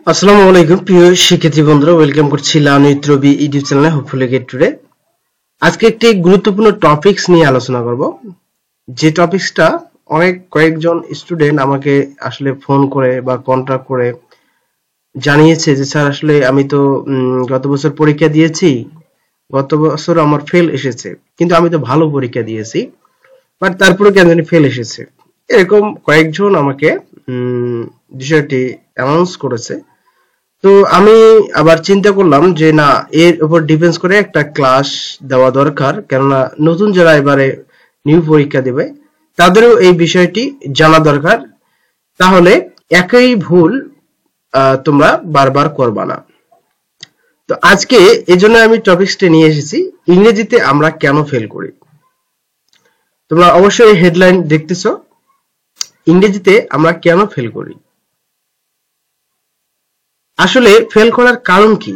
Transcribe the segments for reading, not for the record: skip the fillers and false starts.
আসসালামু আলাইকুম প্রিয় শিক্ষার্থী বন্ধুরা, ওয়েলকাম করছি লার্নিং রবি ইউটিউব চ্যানেলে হোপফুলি গেট টুডে। আজকে একটি গুরুত্বপূর্ণ টপিকস নিয়ে আলোচনা করব, যে টপিকসটা কয়েকজন স্টুডেন্ট আমাকে আসলে ফোন করে বা কন্টাক্ট করে জানিয়েছে যে স্যার আসলে আমি তো গত বছর পরীক্ষা দিয়েছি, গত বছর আমার ফেল এসেছে, কিন্তু আমি তো ভালো পরীক্ষা দিয়েছি, বাট তারপরে কেন জানি ফেল এসেছে। এরকম কয়েকজন আমাকে বিষয়টি অ্যানাউন্স করেছে। তো আমি আবার চিন্তা করলাম যে না, এর উপর ডিপেন্ডস করে একটা ক্লাস দেওয়া দরকার, কেননা নতুন যারা এবারে নিউ পরীক্ষা দেবে তাদেরও এই বিষয়টি জানা দরকার, তাহলে একই ভুল তোমরা বারবার করবা না। তো আজকে এই জন্য আমি টপিকসটি নিয়ে এসেছি, ইংরেজিতে আমরা কেন ফেল করি। তোমরা অবশ্যই হেডলাইন দেখতেছো, ইংরেজিতে আমরা কেন ফেল করি। আসলে ফেল করার কারণ কি,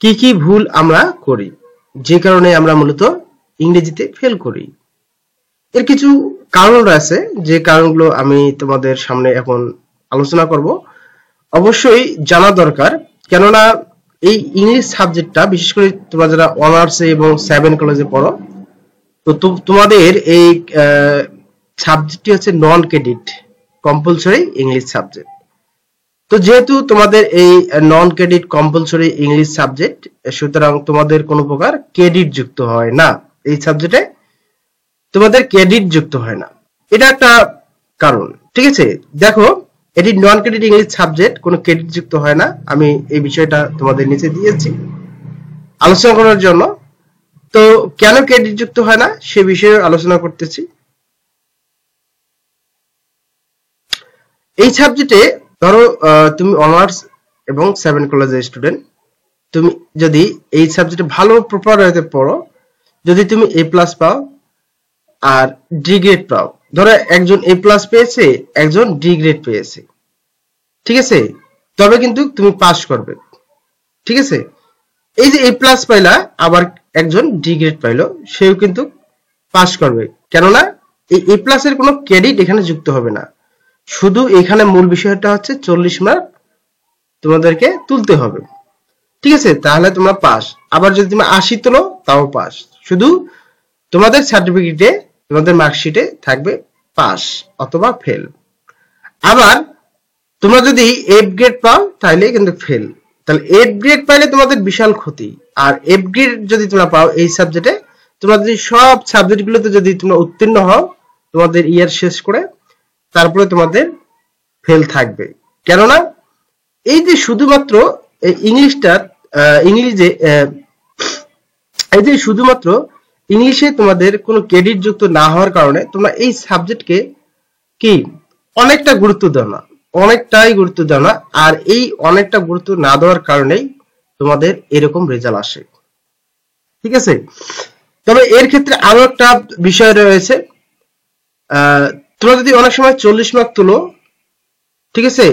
কি কি ভুল আমরা করি যে কারণে আমরা মূলত ইংরেজিতে ফেল করি। এর কিছু কারণ রয়েছে, যে কারণগুলো আমি তোমাদের সামনে এখন আলোচনা করব। অবশ্যই জানা দরকার, কেননা এই ইংলিশ সাবজেক্টটা বিশেষ করে তোমরা যারা অনার্সে এবং 7 কলেজে পড়ো, তো তোমাদের এই সাবজেক্টটি হচ্ছে non credit compulsory English subject. তো যেহেতু তোমাদের এই non credit compulsory English subject, সুতরাং তোমাদের কোনো প্রকার ক্রেডিট যুক্ত হয় না, এই সাবজেক্টে তোমাদের ক্রেডিট যুক্ত হয় না, এটা একটা কারণ। ঠিক আছে, দেখো এটি নন ক্রেডিট ইংলিশ সাবজেক্ট, কোনো ক্রেডিট যুক্ত হয় না। আমি এই বিষয়টা তোমাদের নিচে দিয়েছি আলোচনা করার জন্য। তো কেন ক্রেডিট যুক্ত হয় না সে বিষয়ে আলোচনা করতেছি। এই সাবজেক্টে ধরো তুমি অনার্স এবং 7 কলেজের স্টুডেন্ট, তুমি যদি এই সাবজেক্টে ভালো প্রপার হতে পড়ো, যদি তুমি এ প্লাস পাও আর ডি গ্রেড পাও, ধরো একজন এ প্লাস পেয়েছে, একজন ডি গ্রেড পেয়েছে, ঠিক আছে, তবে কিন্তু তুমি পাস করবে। ঠিক আছে, এই যে এ প্লাস পাইলা আবার একজন ডি গ্রেড পাইলো, সেও কিন্তু পাস করবে, কেননা এই এ প্লাস এর কোনো ক্রেডিট এখানে যুক্ত হবে না। শুধু এখানে মূল বিষয়টা হচ্ছে 40 মার্ক তোমাদেরকে তুলতে হবে। ঠিক আছে, তাহলে তোমরা পাস। আবার যদি তুমি 80 তোলো তাও পাস, শুধু তোমাদের সার্টিফিকেটে তোমাদের মার্কশিটে থাকবে পাস অথবা ফেল। আবার তোমরা যদি এফ গ্রেড পাও তাহলে কিন্তু ফেল, তাহলে এফ গ্রেড পাইলে তোমাদের বিশাল ক্ষতি। আর এফ গ্রেড যদি তোমরা পাও এই সাবজেক্টে, তোমরা যদি সব সাবজেক্টগুলোতে যদি তোমরা উত্তীর্ণ হও তোমাদের ইয়ার শেষ করে, তারপরে তোমাদের ফেল থাকবে। কেননা এই যে শুধুমাত্র ইংলিশটা ইংলিশে এই যে শুধুমাত্র ইংলিশে তোমাদের কোনো ক্রেডিট যুক্ত না হওয়ার কারণে তোমরা এই সাবজেক্টকে কি অনেকটা গুরুত্ব দাও না, অনেকটাই গুরুত্ব দাও না। আর এই অনেকটা গুরুত্ব না দেওয়ার কারণেই তোমাদের এরকম রেজাল্ট আসে। ঠিক আছে, তবে এর ক্ষেত্রে আরো একটা বিষয় রয়েছে, তোমরা যদি অনেক সময় 40 মার্ক তুলো, ঠিক আছে,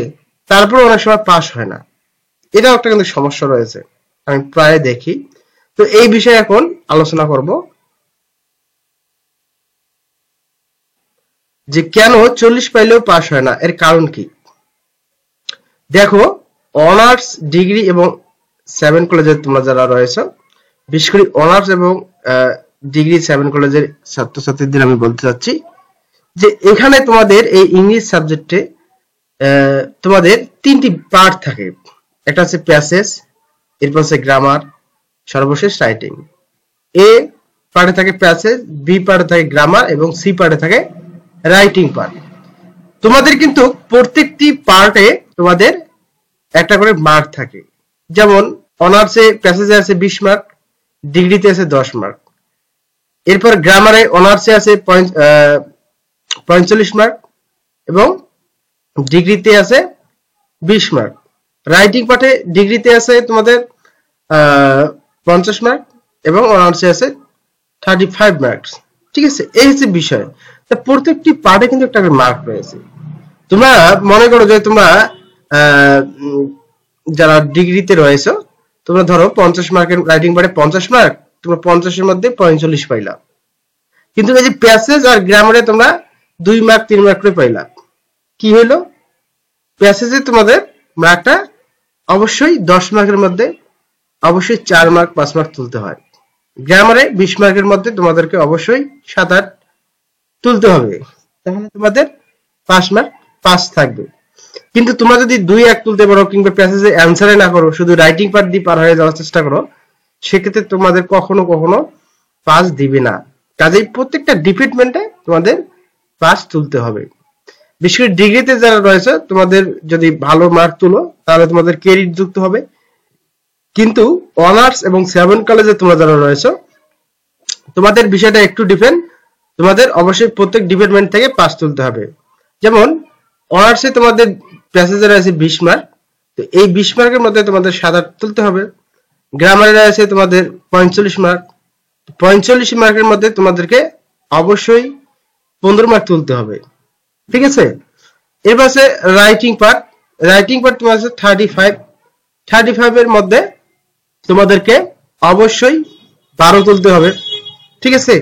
তারপর অনেক সময় পাস হয় না, এটাও একটা কিন্তু সমস্যা রয়েছে, আমি প্রায় দেখি। তো এই বিষয়ে এখন আলোচনা করব যে কেন 40 পাইলেও পাস হয় না, এর কারণ কি। দেখো, অনার্স ডিগ্রি এবং 7 কলেজের তোমরা যারা রয়েছে, বিশেষ করে অনার্স এবং ডিগ্রি 7 কলেজের ছাত্রছাত্রীদের আমি বলতে চাচ্ছি যে এখানে তোমাদের এই ইংলিশ সাবজেক্টে তোমাদের 3টি পার্ট থাকে। একটা হচ্ছে প্যাসেজ, এরপর হচ্ছে গ্রামার, সর্বশেষ রাইটিং। এ পার্টে থাকে প্যাসেজ, বি পার্টে থাকে গ্রামার এবং সি পার্টে থাকে রাইটিং পার্ট। তোমাদের কিন্তু প্রত্যেকটি পার্টে তোমাদের একটা করে মার্ক থাকে। যেমন অনার্সে প্যাসেজে আছে 20 মার্ক, ডিগ্রিতে আছে 10 মার্ক। এরপর গ্রামারে অনার্সে আছে 45 মার্ক এবং ডিগ্রিতে আছে 20 মার্ক। রাইটিং পার্টে ডিগ্রিতে আছে তোমাদের 50 মার্ক এবং অনার্সে আছে 35 মার্কস। ঠিক আছে, এই হচ্ছে বিষয়। তা প্রত্যেকটি পার্টে কিন্তু একটা মার্ক রয়েছে। তোমরা মনে করো যে তোমরা যারা ডিগ্রিতে রয়েছে, তোমরা ধরো 50 মার্কের রাইটিং পার্টে 50 মার্ক, তোমরা 50-এর মধ্যে 45 পাইলা, কিন্তু এই যে প্যাসেজ আর গ্রামারে তোমরা 2 মার্ক 3 মার্ক করে পাইলা, কি হইলো? প্যাসেজে তোমাদের মার্কটা অবশ্যই 10 মার্কের মধ্যে অবশ্যই 4 মার্ক 5 মার্ক তুলতে হয়। গ্রামারে 20 মার্কের মধ্যে তোমাদেরকে অবশ্যই 7-8 তুলতে হবে, তাহলে তোমাদের 5 মার্ক পাস থাকবে। কিন্তু তোমরা যদি 2-1 তুলতে পারো কিংবা প্যাসেজে অ্যানসারে না করো, শুধু রাইটিং পার্ট দিয়ে পার হয়ে যাওয়ার চেষ্টা করো, সেক্ষেত্রে তোমাদের কখনো কখনো পাস দিবে না। কাজেই প্রত্যেকটা ডিপার্টমেন্টে তোমাদের পাস তুলতে হবে। বিশেষ করে ডিগ্রিতে যারা রয়েছে, তোমাদের যদি ভালো মার্ক তুলো তাহলে তোমাদের ক্রেডিট যুক্ত হবে। কিন্তু অনার্স এবং 7 কলেজে তোমরা যারা রয়েছে, তোমাদের বিষয়টা একটু ডিফারেন্ট। তোমাদের অবশ্যই প্রত্যেক ডিপার্টমেন্ট থেকে পাস তুলতে হবে। যেমন অনার্সে তোমাদের প্যাসেজে রয়েছে 20 মার্ক, তো এই 20 মার্কের মধ্যে তোমাদের 7-8 তুলতে হবে। গ্রামারে রয়েছে তোমাদের 45 মার্ক, 45 মার্কের মধ্যে তোমাদেরকে অবশ্যই 15 মার্ক তুলতে হবে, ঠিক আছে। এবার আছে রাইটিং পার্ট। রাইটিং পার্ট তোমার আছে 35 এর মধ্যে তোমাদেরকে অবশ্যই 12 তুলতে হবে, ঠিক আছে।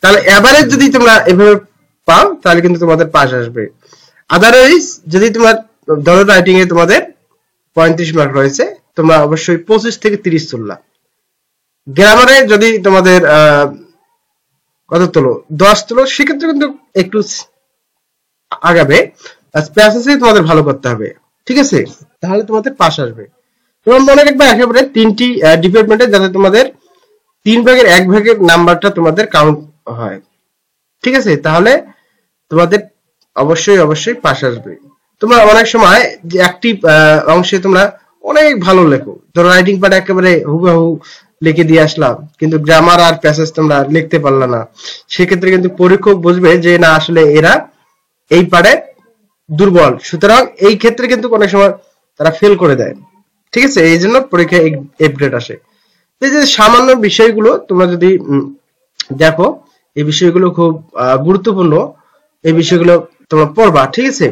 তাহলে এভারেজ যদি তোমরা এভাবে পাও তাহলে কিন্তু তোমাদের পাস আসবে। আদারওয়াইজ যদি তোমার ধরো রাইটিং এ তোমাদের 35 মার্ক রয়েছে, তোমরা অবশ্যই 25 থেকে 30 তুললা। গ্রামারে যদি তোমাদের কত তুলো 10 তুলো, সেক্ষেত্রে কিন্তু একটু আগাবে। প্যাসেজে তোমাদের ভালো করতে হবে, ঠিক আছে, তাহলে তোমাদের পাস আসবে। তোমার মনে রাখবে একেবারে 3টি ডিপার্টমেন্টে যাতে তোমাদের 3 ভাগের 1 ভাগের নাম্বারটা তোমাদের কাউন্ট হয়, ঠিক আছে, তাহলে তোমাদের অবশ্যই পাস আসবে। তোমরা অনেক সময় যে অ্যাক্টিভ অংশে তোমরা অনেক ভালো লেখো, ধরো রাইটিং পার্ট একেবারে হুবহু লিখে দিয়ে আসলাম, কিন্তু গ্রামার আর প্যাসেজ তোমরা লিখতে পারলা না, সেক্ষেত্রে কিন্তু পরীক্ষক বুঝবে যে না আসলে এরা এই পারে দুর্বল, সুতরাং এই ক্ষেত্রে কিন্তু অনেক সময় তারা ফেল করে দেয়, ঠিক আছে। এই জন্য পরীক্ষায় এফ গ্রেড আসে। এই যে সামান্য বিষয়গুলো তোমরা যদি দেখো, এই বিষয়গুলো খুব গুরুত্বপূর্ণ, এই বিষয়গুলো তোমরা পড়বা, ঠিক আছে।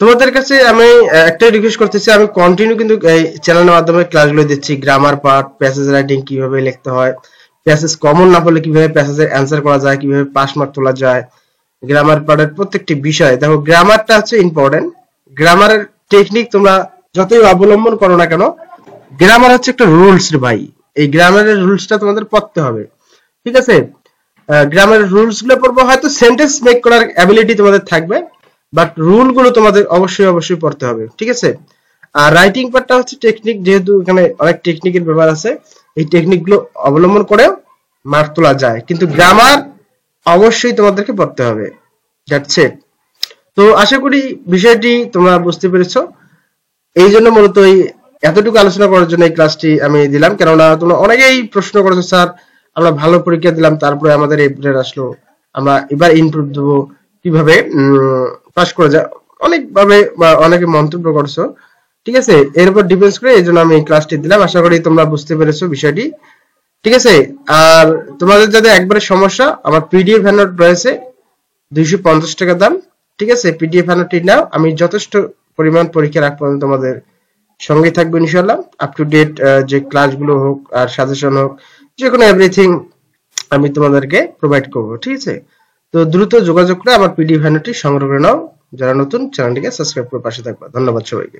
তোমাদের কাছে আমি একটা রিকোয়েস্ট করতেছি, আমি কন্টিনিউ কিন্তু এই চ্যানেলের মাধ্যমে ক্লাসগুলো দিচ্ছি। গ্রামার পার্ট, প্যাসেজ রাইটিং কিভাবে লিখতে হয়, প্যাসেজ কমন না পড়লে কিভাবে প্যাসেজের অ্যান্সার করা যায়, কিভাবে পাস মার্ক তোলা যায়, গ্রামার পার্টের প্রত্যেকটি বিষয় দেখো। গ্রামারটা হচ্ছে ইম্পর্টেন্ট। গ্রামারের টেকনিক তোমরা যতই অবলম্বন করো না কেন, গ্রামার হচ্ছে একটা রুলস রে ভাই। এই গ্রামারের রুলসটা তোমাদের পড়তে হবে, ঠিক আছে। গ্রামারের রুলস গুলো পড়বো, হয়তো সেন্টেন্স মেক করার অ্যাবিলিটি তোমাদের থাকবে, বাট রুল গুলো তোমাদের অবশ্যই পড়তে হবে, ঠিক আছে। আর রাইটিং পার্টটা হচ্ছে টেকনিক, যেহেতু এখানে অনেক টেকনিকের ব্যাপার আছে, এই টেকনিক গুলো অবলম্বন করেও মার্ক তোলা যায়, কিন্তু গ্রামার অবশ্যই তোমাদেরকে পড়তে হবে। That's it. তো আশা করি বিষয়টি তোমরা বুঝতে পেরেছো। এই জন্য মূলত এতটুকু আলোচনা করার জন্য এই ক্লাসটি আমি দিলাম, কেননা তোমরা অনেকেই প্রশ্ন করেছো, স্যার আমরা ভালো পরীক্ষা দিলাম তারপরে আমাদের এই গ্রেড আসলো, আমরা এবার ইমপ্রুভ দেবো, কিভাবে পাস করা যায়, অনেকভাবে অনেকে মন্তব্য করছো, ঠিক আছে। এর উপর ডিপেন্ড করে এই জন্য আমি এই ক্লাসটি দিলাম। আশা করি তোমরা বুঝতে পেরেছো বিষয়টি, ঠিক আছে। আর তোমাদের যাদের একবারে সমস্যা, আমার পিডিএফ হ্যান্ডআউট রয়েছে 250 টাকা দাম, ঠিক আছে। পিডিএফ হ্যান্ডআউটটি নাও, আমি যথেষ্ট পরিমাণ পরীক্ষা রাখ পর্যন্ত তোমাদের সঙ্গে থাকবো ইনশাআল্লাহ। আপ টু ডেট যে ক্লাসগুলো হোক আর সাজেশন হোক, যে কোনো এভরিথিং আমি তোমাদেরকে প্রোভাইড করব, ঠিক আছে। তো দ্রুত যোগাযোগ করে আমার পিডিএফ হ্যান্ডআউটটি সংগ্রহ করে নাও। যারা নতুন, চ্যানেলটিকে সাবস্ক্রাইব করে পাশে থাকবা। ধন্যবাদ সবাইকে।